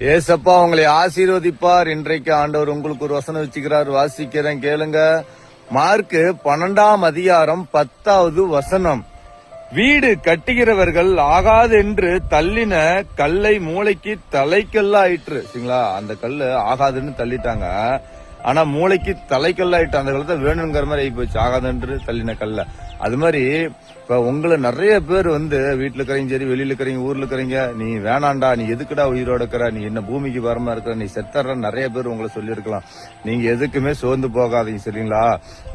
ஏசப்பா உங்களை ஆசீர்வதிப்பார். இன்றைக்கு ஆண்டவர் உங்களுக்கு ஒரு வசனம் வச்சுக்கிறார், வாசிக்கிறேன் கேளுங்க. மார்க்கு 12ஆம் அதிகாரம் 10வது வசனம். வீடு கட்டுகிறவர்கள் ஆகாதென்று தள்ளின கல்லை மூளைக்கு தலைக்கல்லாயிற்று. சரிங்களா, அந்த கல்லு ஆகாதுன்னு தள்ளிட்டாங்க, ஆனா மூளைக்கு தலைக்கல்லாயிட்டு அந்த கல்லத்தை வேணுங்கிற மாதிரி ஆகி போச்சு, ஆகாதுன்று தள்ளின கல்ல. அது மாதிரி இப்ப உங்களை நிறைய பேர் வீட்டுல இருக்கிறீங்க, சரி வெளியில இருக்கிறீங்க, ஊர்ல இருக்கிறீங்க, நீ வேணாண்டா, நீ எதுக்குடா உயிரோட இருக்கிற, நீ என்ன பூமிக்கு வரமா இருக்கிற, நீ செத்தற நிறைய பேர் உங்களை சொல்லியிருக்கலாம். நீங்க எதுக்குமே சோர்ந்து போகாதீங்க, சரிங்களா.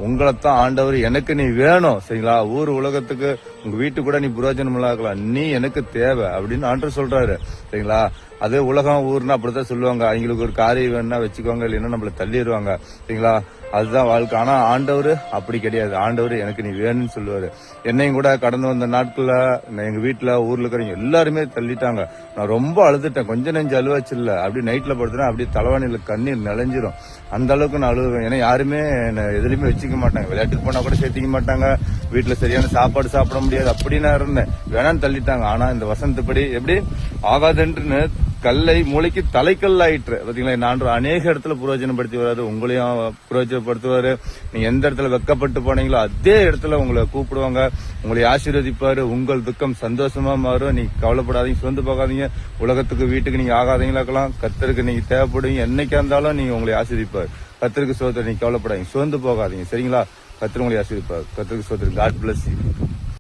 உங்களைத்தான் ஆண்டவர் எனக்கு நீ வேணும், சரிங்களா. ஊர் உலகத்துக்கு உங்க வீட்டு கூட நீ புரோஜனம் இல்லாக்கலாம், நீ எனக்கு தேவை அப்படின்னு ஆண்டவர் சொல்றாரு, சரிங்களா. அது உலகம் ஊர்னா அப்படித்தான் சொல்லுவாங்க, அவங்களுக்கு ஒரு காரியம் வேணும்னா வச்சுக்கோங்க, இல்லைன்னா நம்மள தள்ளிடுவாங்க, சரிங்களா. அதுதான் வாழ்க்கை. ஆனா ஆண்டவர் அப்படி கிடையாது. ஆண்டவர் எனக்கு நீ வேணும்னு சொல்லுவாரு. என்னையும் கூட கடந்து வந்த நாட்கள்ல எங்க வீட்டுல ஊர்ல இருக்கிறவங்க எல்லாருமே தள்ளிட்டாங்க. நான் ரொம்ப அழுதுட்டேன், கொஞ்சம் நெஞ்சு அழுவாச்சு இல்ல. அப்படி நைட்ல படுத்துனா அப்படி தலைவாணியில கண்ணீர் நிலைஞ்சிரும், அந்த அளவுக்கு நான் அழுவேன். ஏன்னா யாருமே என்ன எதுலையுமே வச்சுக்க மாட்டாங்க, விளையாட்டுக்கு போனா கூட சேர்த்திக்க மாட்டாங்க, வீட்டுல சரியான சாப்பாடு சாப்பிட முடியாது, அப்படி நான் இருந்தேன். வேணான்னு தள்ளிட்டாங்க. ஆனா இந்த வசனத்துப்படி எப்படி ஆகாதென்று கல்லை மூளைக்கு தலைக்கல்லாயிற்று. பாத்தீங்களா, நான் அநேக இடத்துல புரோஜனப்படுத்தி வராது, உங்களையும் புரோஜனப்படுத்துவாரு. நீங்க எந்த இடத்துல வெக்கப்பட்டு போனீங்களோ அதே இடத்துல உங்களை கூப்பிடுவாங்க, உங்களை ஆசீர்வதிப்பாரு. உங்கள் துக்கம் சந்தோஷமா மாறும். நீங்க கவலைப்படாதீங்க, சொந்து போகாதீங்க. உலகத்துக்கு வீட்டுக்கு நீங்க ஆகாதீங்களாக்கலாம், கர்த்தருக்கு நீங்க தேவைப்படுவீங்க. என்னைக்கா இருந்தாலும் நீங்க உங்களை ஆசீர்வதிப்பாரு. கர்த்தருக்கு சோதனை, நீங்க கவலைப்படாதீங்க, சொந்து போகாதீங்க, சரிங்களா. கர்த்தர் உங்களை ஆசீர்வதிப்பார். கர்த்தருக்கு சோதனை. God bless you.